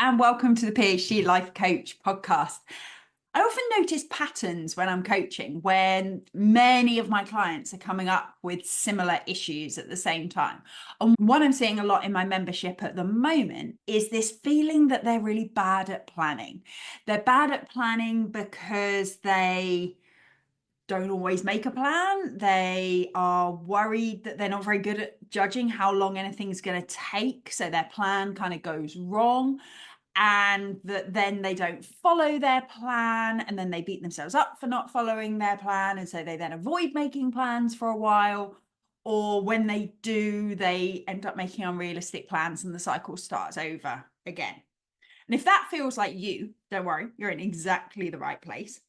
and welcome to the PhD Life Coach podcast. I often notice patterns when I'm coaching when many of my clients are coming up with similar issues at the same time. And what I'm seeing a lot in my membership at the moment is this feeling that they're really bad at planning. They're bad at planning because they don't always make a plan. They are worried that they're not very good at judging how long anything's going to take. So their plan kind of goes wrong. And that then they don't follow their plan, and then they beat themselves up for not following their plan. And so they then avoid making plans for a while. Or when they do, they end up making unrealistic plans and the cycle starts over again. And if that feels like you, don't worry, you're in exactly the right place.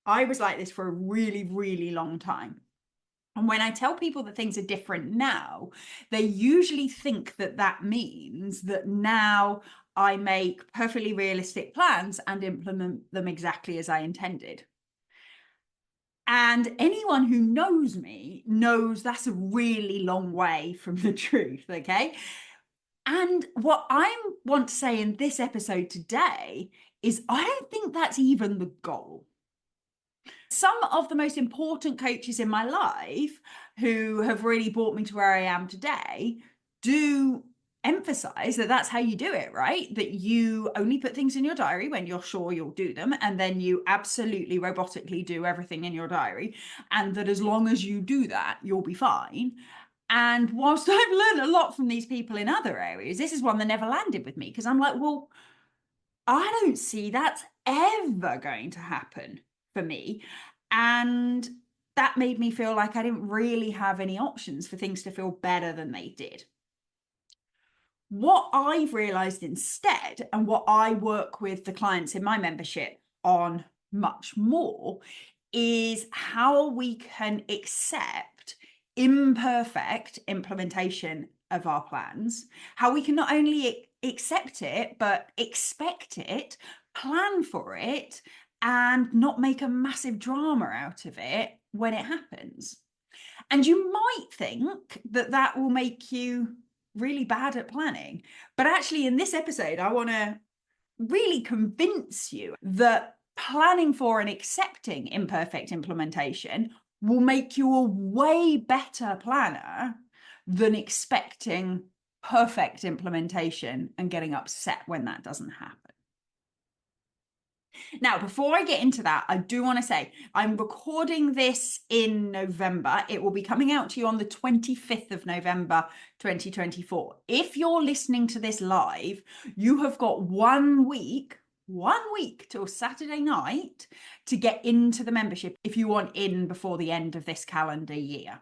I was like this for a really, really long time. And when I tell people that things are different now, they usually think that that means that now I make perfectly realistic plans and implement them exactly as I intended. And anyone who knows me knows that's a really long way from the truth, okay? And what I want to say in this episode today is I don't think that's even the goal. Some of the most important coaches in my life who have really brought me to where I am today do emphasize that that's how you do it, right? That you only put things in your diary when you're sure you'll do them, and then you absolutely robotically do everything in your diary, and that as long as you do that, you'll be fine. And whilst I've learned a lot from these people in other areas, this is one that never landed with me, because I'm like, well, I don't see that's ever going to happen for me. And that made me feel like I didn't really have any options for things to feel better than they did. What I've realized instead, and what I work with the clients in my membership on much more, is how we can accept imperfect implementation of our plans, how we can not only accept it, but expect it, plan for it, and not make a massive drama out of it when it happens. And you might think that that will make you really bad at planning. But actually, in this episode, I want to really convince you that planning for and accepting imperfect implementation will make you a way better planner than expecting perfect implementation and getting upset when that doesn't happen. Now, before I get into that, I do want to say I'm recording this in November. It will be coming out to you on the 25th of November, 2024. If you're listening to this live, you have got 1 week till Saturday night to get into the membership if you want in before the end of this calendar year.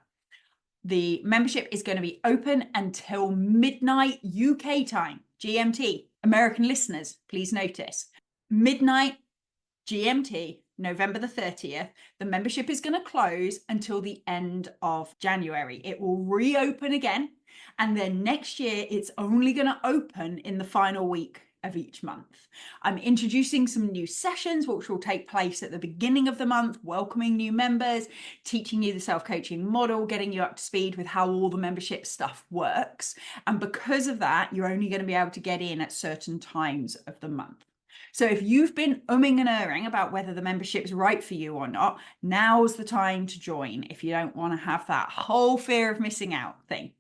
The membership is going to be open until midnight UK time, GMT. American listeners, please notice. Midnight GMT, November the 30th. The membership is going to close until the end of January. It will reopen again. And then next year, it's only going to open in the final week of each month. I'm introducing some new sessions, which will take place at the beginning of the month, welcoming new members, teaching you the self-coaching model, getting you up to speed with how all the membership stuff works. And because of that, you're only going to be able to get in at certain times of the month. So if you've been umming and erring about whether the membership's right for you or not, now's the time to join if you don't want to have that whole fear of missing out thing.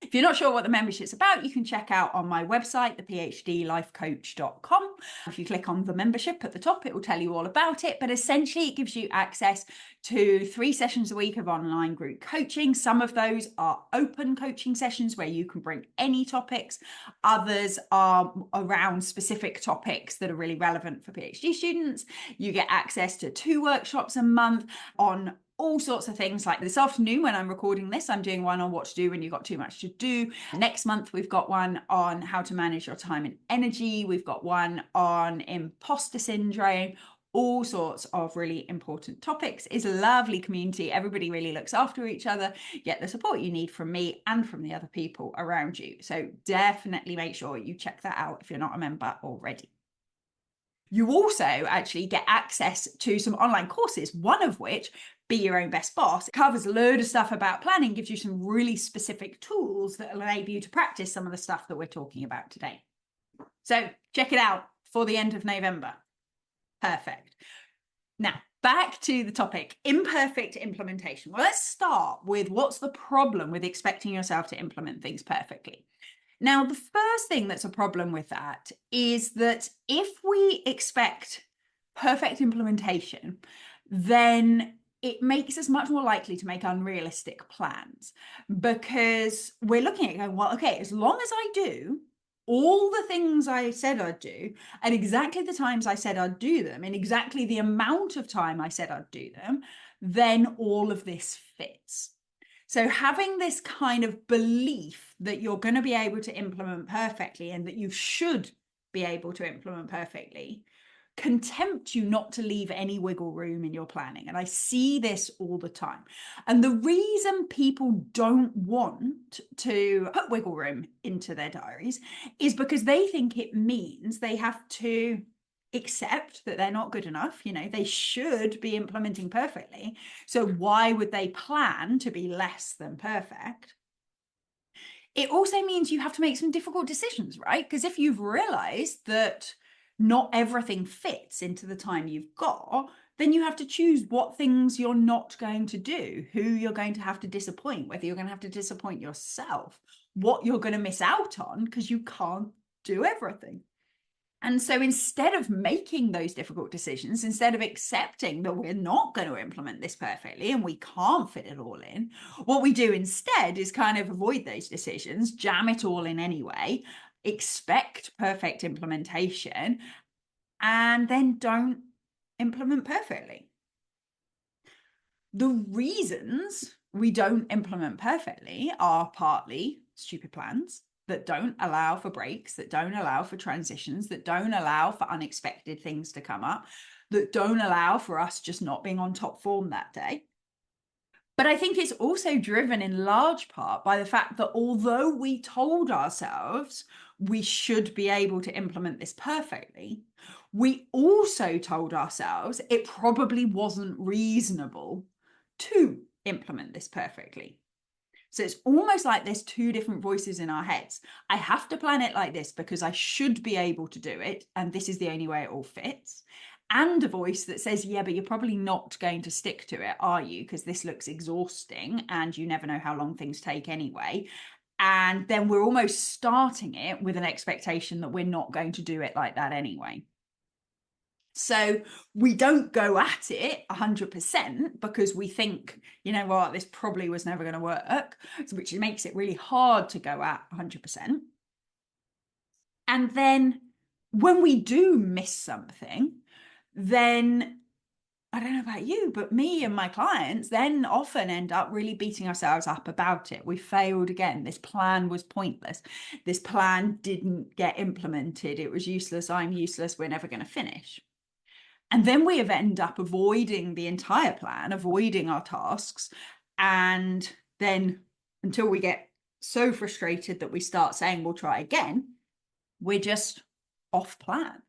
If you're not sure what the membership's about, you can check out on my website, thephdlifecoach.com. If you click on the membership at the top, it will tell you all about it. But essentially, it gives you access to 3 sessions a week of online group coaching. Some of those are open coaching sessions where you can bring any topics. Others are around specific topics that are really relevant for PhD students. You get access to 2 workshops a month on all sorts of things. Like this afternoon when I'm recording this, I'm doing one on what to do when you've got too much to do. Next month, we've got one on how to manage your time and energy. We've got one on imposter syndrome. All sorts of really important topics. It's a lovely community. Everybody really looks after each other. You get the support you need from me and from the other people around you. So definitely make sure you check that out if you're not a member already. You also actually get access to some online courses, one of which, Be Your Own Best Boss, covers a load of stuff about planning, gives you some really specific tools that will enable you to practice some of the stuff that we're talking about today. So Check it out for the end of November. Perfect. Now, back to the topic, imperfect implementation. Well, let's start with what's the problem with expecting yourself to implement things perfectly. Now, the first thing that's a problem with that is that if we expect perfect implementation, then it makes us much more likely to make unrealistic plans, because we're looking at going, well, okay, as long as I do all the things I said I'd do at exactly the times I said I'd do them in exactly the amount of time I said I'd do them, then all of this fits. So having this kind of belief that you're going to be able to implement perfectly and that you should be able to implement perfectly can tempt you not to leave any wiggle room in your planning. And I see this all the time. And the reason people don't want to put wiggle room into their diaries is because they think it means they have to accept that they're not good enough. You know, they should be implementing perfectly. So why would they plan to be less than perfect? It also means you have to make some difficult decisions, right? Because if you've realized that not everything fits into the time you've got, then you have to choose what things you're not going to do, who you're going to have to disappoint, whether you're going to have to disappoint yourself, what you're going to miss out on because you can't do everything. And so instead of making those difficult decisions, instead of accepting that we're not going to implement this perfectly and we can't fit it all in, what we do instead is kind of avoid those decisions, jam it all in anyway, expect perfect implementation, and then don't implement perfectly. The reasons we don't implement perfectly are partly stupid plans that don't allow for breaks, that don't allow for transitions, that don't allow for unexpected things to come up, that don't allow for us just not being on top form that day. But I think it's also driven in large part by the fact that although we told ourselves we should be able to implement this perfectly, we also told ourselves it probably wasn't reasonable to implement this perfectly. So it's almost like there's two different voices in our heads. I have to plan it like this because I should be able to do it, and this is the only way it all fits. And a voice that says, yeah, but you're probably not going to stick to it, are you? Because this looks exhausting and you never know how long things take anyway. And then we're almost starting it with an expectation that we're not going to do it like that anyway. So we don't go at it 100% because we think, you know what, this probably was never going to work, which makes it really hard to go at 100%. And then when we do miss something, then I don't know about you, but me and my clients then often end up really beating ourselves up about it. We failed again. This plan was pointless. This plan didn't get implemented. It was useless. I'm useless. We're never going to finish. And then we end up avoiding the entire plan, avoiding our tasks. And then until we get so frustrated that we start saying we'll try again, we're just off plan.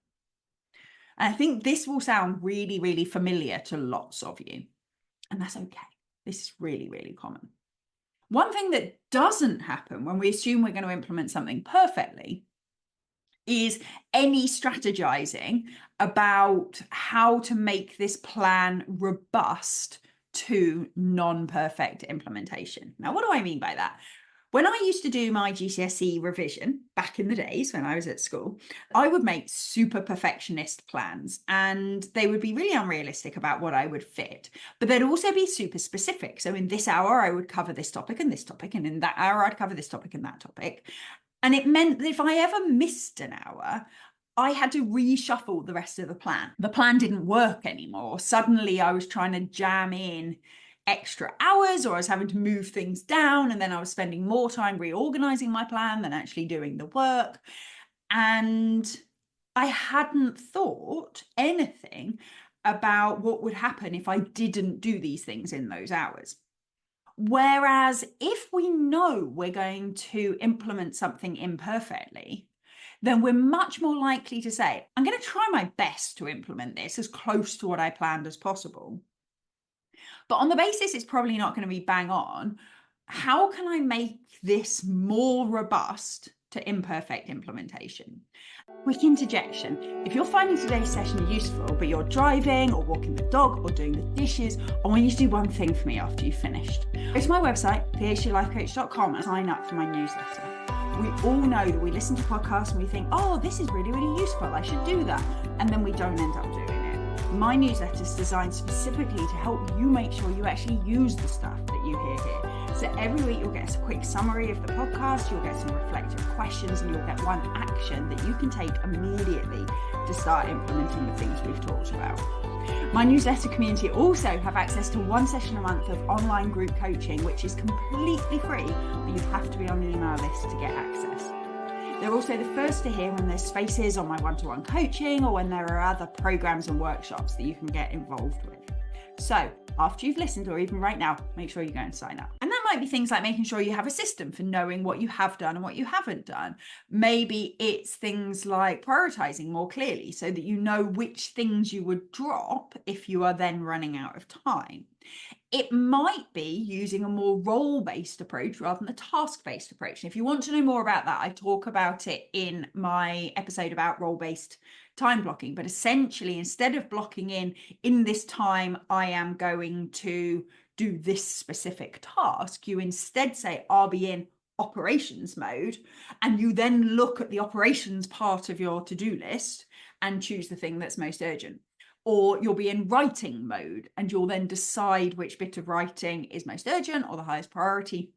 And I think this will sound really, really familiar to lots of you. And that's okay. This is really, really common. One thing that doesn't happen when we assume we're going to implement something perfectly is any strategizing about how to make this plan robust to non-perfect implementation. Now, what do I mean by that? When I used to do my GCSE revision back in the days when I was at school, I would make super perfectionist plans and they would be really unrealistic about what I would fit, but they'd also be super specific. So in this hour, I would cover this topic and this topic, and in that hour, I'd cover this topic and that topic. And it meant that if I ever missed an hour, I had to reshuffle the rest of the plan. The plan didn't work anymore. Suddenly I was trying to jam in extra hours, or I was having to move things down, and then I was spending more time reorganizing my plan than actually doing the work. And I hadn't thought anything about what would happen if I didn't do these things in those hours. Whereas if we know we're going to implement something imperfectly, then we're much more likely to say, I'm going to try my best to implement this as close to what I planned as possible. But on the basis it's probably not going to be bang on, how can I make this more robust to imperfect implementation? Quick interjection. If you're finding today's session useful, but you're driving or walking the dog or doing the dishes, I want you to do one thing for me after you've finished. Go to my website, phdlifecoach.com, and sign up for my newsletter. We all know that we listen to podcasts and we think, oh, this is really, really useful, I should do that. And then we don't end up doing it. My newsletter is designed specifically to help you make sure you actually use the stuff that you hear here. So every week you'll get a quick summary of the podcast, you'll get some reflective questions, and you'll get one action that you can take immediately to start implementing the things we've talked about. My newsletter community also have access to 1 session a month of online group coaching, which is completely free, but you have to be on an email list to get access. They're also the first to hear when there's spaces on my one-to-one coaching or when there are other programs and workshops that you can get involved with. So after you've listened, or even right now, make sure you go and sign up. And that might be things like making sure you have a system for knowing what you have done and what you haven't done. Maybe it's things like prioritizing more clearly so that you know which things you would drop if you are then running out of time. It might be using a more role-based approach rather than a task-based approach. And if you want to know more about that, I talk about it in my episode about role-based time blocking. But essentially, instead of blocking in this time, I am going to do this specific task, you instead say, I'll be in operations mode. And you then look at the operations part of your to-do list and choose the thing that's most urgent. Or you'll be in writing mode and you'll then decide which bit of writing is most urgent or the highest priority.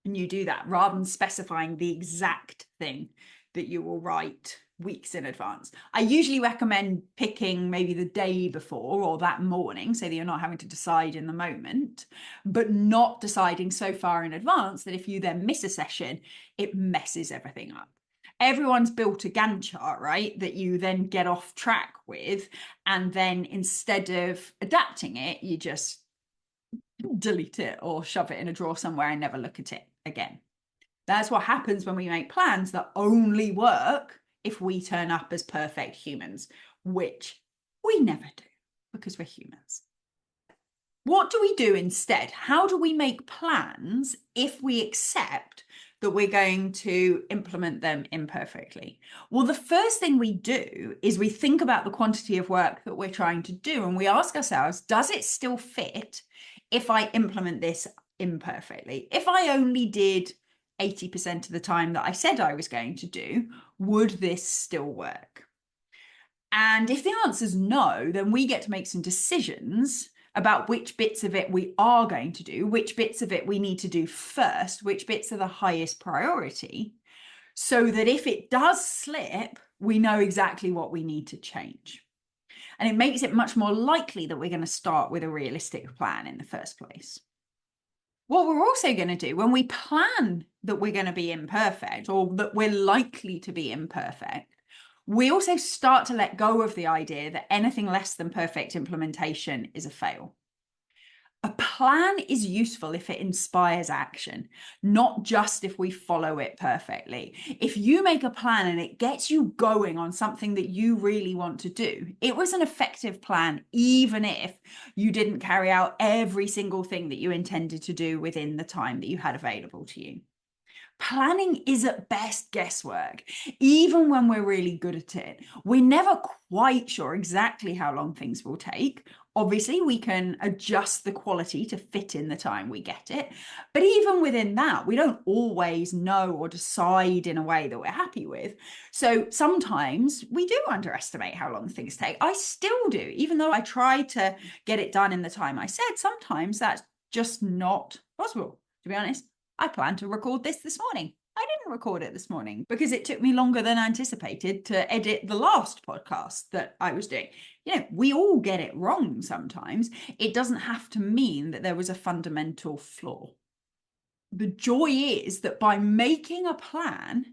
And you do that rather than specifying the exact thing that you will write weeks in advance. I usually recommend picking maybe the day before or that morning so that you're not having to decide in the moment, but not deciding so far in advance that if you then miss a session, it messes everything up. Everyone's built a Gantt chart, right, that you then get off track with, and then instead of adapting it, you just delete it or shove it in a drawer somewhere and never look at it again. That's what happens when we make plans that only work if we turn up as perfect humans, which we never do because we're humans. What do we do instead? How do we make plans if we accept that we're going to implement them imperfectly? Well, the first thing we do is we think about the quantity of work that we're trying to do, and we ask ourselves, does it still fit if I implement this imperfectly? If I only did 80% of the time that I said I was going to do, would this still work? And if the answer is no, then we get to make some decisions about which bits of it we are going to do, which bits of it we need to do first, which bits are the highest priority, so that if it does slip, we know exactly what we need to change. And it makes it much more likely that we're going to start with a realistic plan in the first place. What we're also going to do when we plan that we're going to be imperfect or that we're likely to be imperfect, we also start to let go of the idea that anything less than perfect implementation is a fail. A plan is useful if it inspires action, not just if we follow it perfectly. If you make a plan and it gets you going on something that you really want to do, it was an effective plan, even if you didn't carry out every single thing that you intended to do within the time that you had available to you. Planning is at best guesswork. Even when we're really good at it, we're never quite sure exactly how long things will take. Obviously, we can adjust the quality to fit in the time we get it. But even within that, we don't always know or decide in a way that we're happy with. So sometimes we do underestimate how long things take. I still do, even though I try to get it done in the time I said, sometimes that's just not possible, to be honest. I planned to record this morning. I didn't record it this morning because it took me longer than anticipated to edit the last podcast that I was doing. You know, we all get it wrong sometimes. It doesn't have to mean that there was a fundamental flaw. The joy is that by making a plan,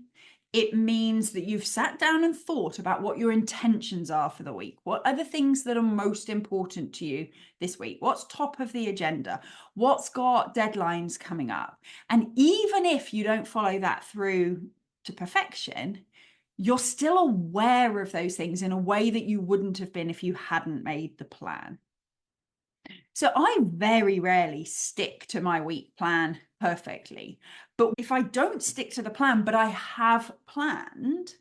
it means that you've sat down and thought about what your intentions are for the week. What are the things that are most important to you this week? What's top of the agenda? What's got deadlines coming up? And even if you don't follow that through to perfection, you're still aware of those things in a way that you wouldn't have been if you hadn't made the plan. So I very rarely stick to my week plan perfectly. But if I don't stick to the plan, but I have planned,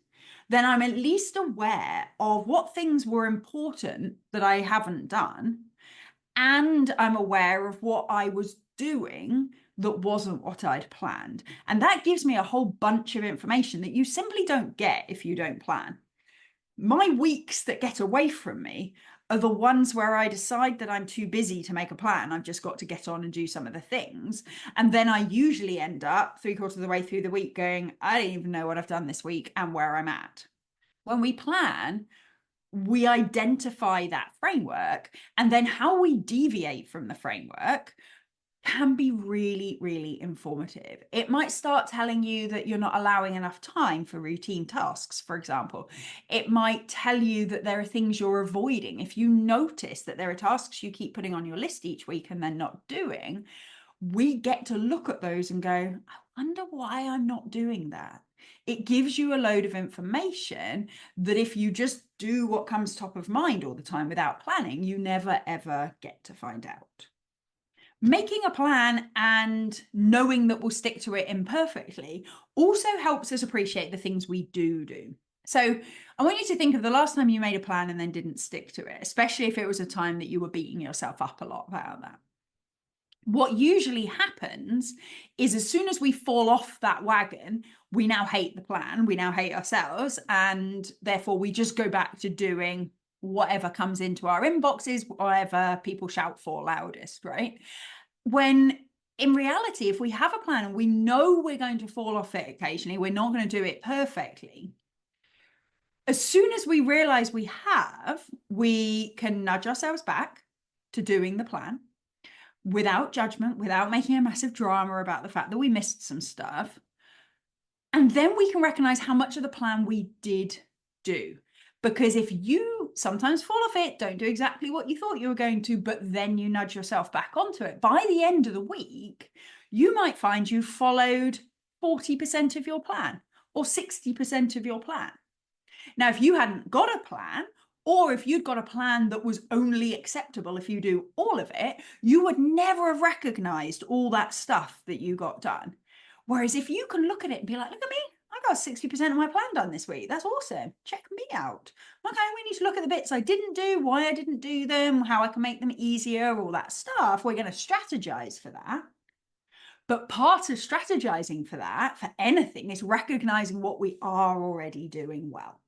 then I'm at least aware of what things were important that I haven't done. And I'm aware of what I was doing that wasn't what I'd planned. And that gives me a whole bunch of information that you simply don't get if you don't plan. My weeks that get away from me are the ones where I decide that I'm too busy to make a plan. I've just got to get on and do some of the things. And then I usually end up 3/4 of the way through the week going, I don't even know what I've done this week and where I'm at. When we plan, we identify that framework, and then how we deviate from the framework can be really, really informative. It might start telling you that you're not allowing enough time for routine tasks, for example. It might tell you that there are things you're avoiding. If you notice that there are tasks you keep putting on your list each week and then not doing, we get to look at those and go, I wonder why I'm not doing that. It gives you a load of information that if you just do what comes top of mind all the time without planning, you never, ever get to find out. Making a plan and knowing that we'll stick to it imperfectly also helps us appreciate the things we do. So I want you to think of the last time you made a plan and then didn't stick to it, especially if it was a time that you were beating yourself up a lot about that. What usually happens is as soon as we fall off that wagon, we now hate the plan, we now hate ourselves, and therefore we just go back to doing whatever comes into our inboxes, whatever people shout for loudest, right? When in reality, if we have a plan and we know we're going to fall off it occasionally, we're not going to do it perfectly. As soon as we realize we have, we can nudge ourselves back to doing the plan without judgment, without making a massive drama about the fact that we missed some stuff. And then we can recognize how much of the plan we did do. Because if you sometimes fall off it, don't do exactly what you thought you were going to, but then you nudge yourself back onto it, by the end of the week, you might find you followed 40% of your plan or 60% of your plan. Now, if you hadn't got a plan, or if you'd got a plan that was only acceptable if you do all of it, you would never have recognized all that stuff that you got done. Whereas if you can look at it and be like, look at me, I got 60% of my plan done this week. That's awesome. Check me out. Okay, we need to look at the bits I didn't do, why I didn't do them, how I can make them easier, all that stuff. We're going to strategize for that. But part of strategizing for that, for anything, is recognizing what we are already doing well.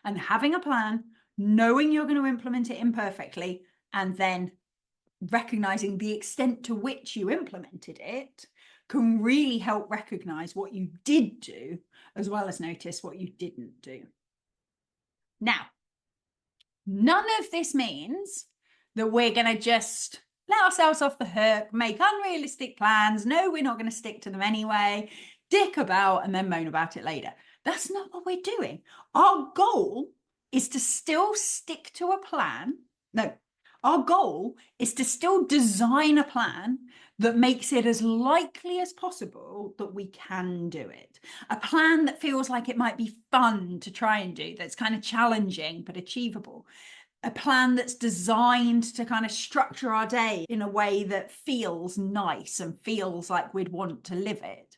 And having a plan, knowing you're going to implement it imperfectly, and then recognizing the extent to which you implemented it can really help recognize what you did do, as well as notice what you didn't do. Now, none of this means that we're going to just let ourselves off the hook, make unrealistic plans. No, we're not going to stick to them anyway, dick about and then moan about it later. That's not what we're doing. Our goal is to still stick to a plan. No, our goal is to still design a plan that makes it as likely as possible that we can do it. A plan that feels like it might be fun to try and do, that's kind of challenging but achievable. A plan that's designed to kind of structure our day in a way that feels nice and feels like we'd want to live it.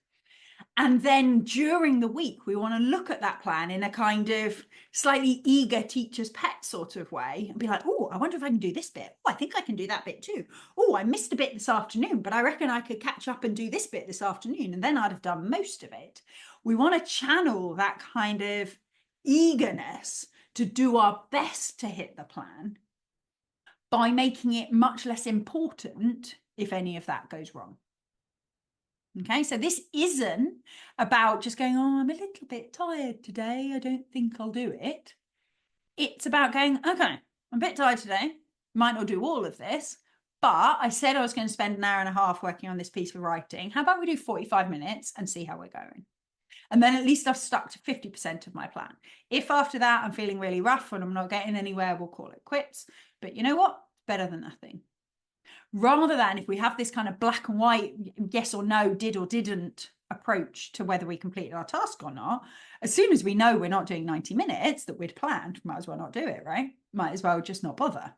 And then during the week, we want to look at that plan in a kind of slightly eager teacher's pet sort of way and be like, oh, I wonder if I can do this bit. Oh, I think I can do that bit too. Oh, I missed a bit this afternoon, but I reckon I could catch up and do this bit this afternoon. And then I'd have done most of it. We want to channel that kind of eagerness to do our best to hit the plan by making it much less important if any of that goes wrong. Okay, so this isn't about just going, oh, I'm a little bit tired today, I don't think I'll do it. It's about going, okay, I'm a bit tired today, might not do all of this, but I said I was going to spend an hour and a half working on this piece of writing. How about we do 45 minutes and see how we're going? And then at least I've stuck to 50% of my plan. If after that I'm feeling really rough and I'm not getting anywhere, we'll call it quits. But you know what? Better than nothing. Rather than if we have this kind of black and white, yes or no, did or didn't approach to whether we completed our task or not, as soon as we know we're not doing 90 minutes that we'd planned, might as well not do it, right? Might as well just not bother.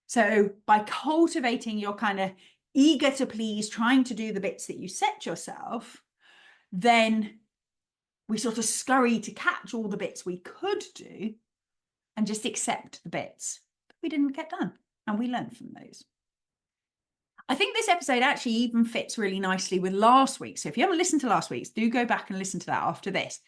So by cultivating your kind of eager to please, trying to do the bits that you set yourself, then we sort of scurry to catch all the bits we could do and just accept the bits that we didn't get done, and we learn from those. I think this episode actually even fits really nicely with last week. So if you haven't listened to last week's, do go back and listen to that after this.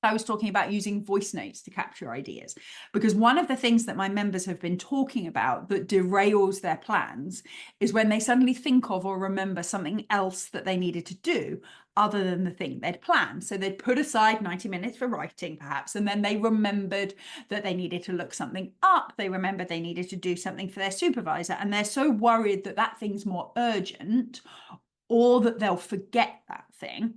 I was talking about using voice notes to capture ideas, because one of the things that my members have been talking about that derails their plans is when they suddenly think of or remember something else that they needed to do other than the thing they'd planned. So they'd put aside 90 minutes for writing perhaps, and then they remembered that they needed to look something up. They remembered they needed to do something for their supervisor, and they're so worried that that thing's more urgent or that they'll forget that thing,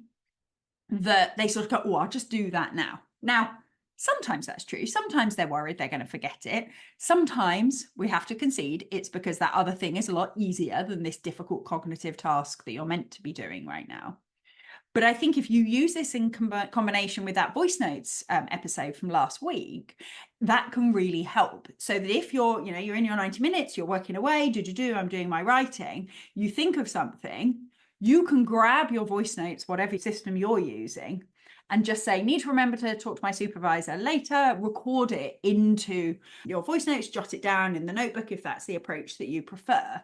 that they sort of go, oh, I'll just do that now. Now, sometimes that's true. Sometimes they're worried they're going to forget it. Sometimes we have to concede it's because that other thing is a lot easier than this difficult cognitive task that you're meant to be doing right now. But I think if you use this in combination with that voice notes episode from last week, that can really help. So that if you're in your 90 minutes, you're working away, I'm doing my writing, you think of something, you can grab your voice notes, whatever system you're using, and just say, need to remember to talk to my supervisor later, record it into your voice notes, jot it down in the notebook if that's the approach that you prefer,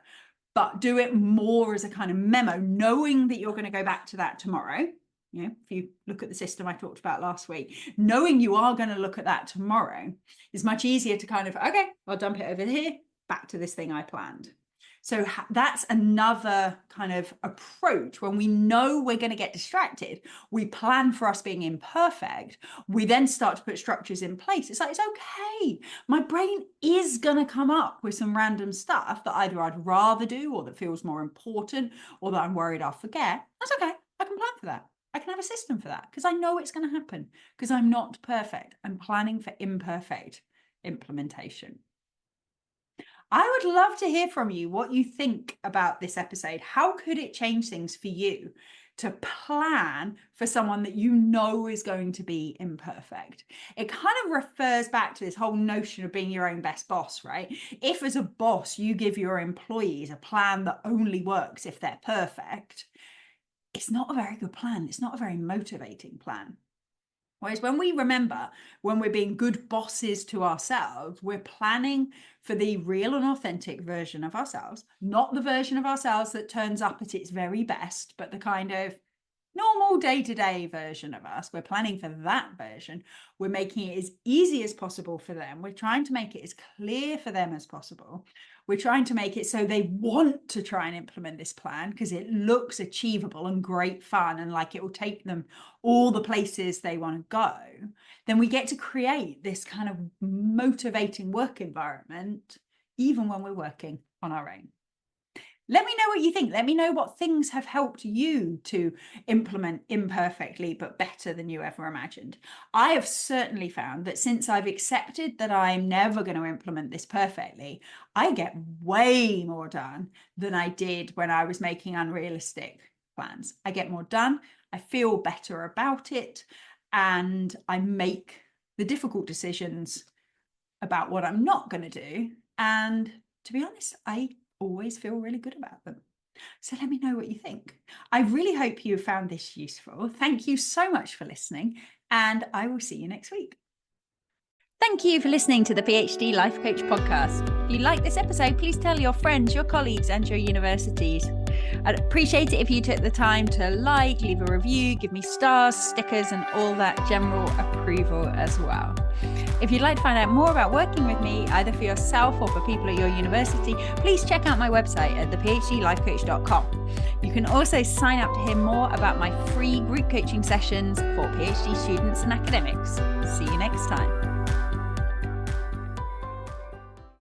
but do it more as a kind of memo, knowing that you're going to go back to that tomorrow. If you look at the system I talked about last week, knowing you are going to look at that tomorrow is much easier to kind of, okay, I'll dump it over here, back to this thing I planned. So that's another kind of approach. When we know we're going to get distracted, we plan for us being imperfect. We then start to put structures in place. It's like, it's okay. My brain is going to come up with some random stuff that either I'd rather do or that feels more important or that I'm worried I'll forget. That's okay. I can plan for that. I can have a system for that because I know it's going to happen because I'm not perfect. I'm planning for imperfect implementation. I would love to hear from you what you think about this episode. How could it change things for you to plan for someone that you know is going to be imperfect? It kind of refers back to this whole notion of being your own best boss, right? If as a boss, you give your employees a plan that only works if they're perfect, it's not a very good plan. It's not a very motivating plan. Whereas when we remember, when we're being good bosses to ourselves, we're planning for the real and authentic version of ourselves, not the version of ourselves that turns up at its very best, but the kind of normal day-to-day version of us. We're planning for that version. We're making it as easy as possible for them. We're trying to make it as clear for them as possible. We're trying to make it so they want to try and implement this plan because it looks achievable and great fun and like it will take them all the places they want to go. Then we get to create this kind of motivating work environment, even when we're working on our own. Let me know what you think. Let me know what things have helped you to implement imperfectly, but better than you ever imagined. I have certainly found that since I've accepted that I'm never going to implement this perfectly, I get way more done than I did when I was making unrealistic plans. I get more done. I feel better about it. And I make the difficult decisions about what I'm not going to do. And to be honest, I always feel really good about them. So let me know what you think. I really hope you found this useful. Thank you so much for listening, and I will see you next week. Thank you for listening to the PhD Life Coach podcast. If you like this episode, please tell your friends, your colleagues, and your universities. I'd appreciate it if you took the time to leave a review, give me stars, stickers, and all that general approval as well. If you'd like to find out more about working with me, either for yourself or for people at your university, please check out my website at thephdlifecoach.com. You can also sign up to hear more about my free group coaching sessions for PhD students and academics. See you next time.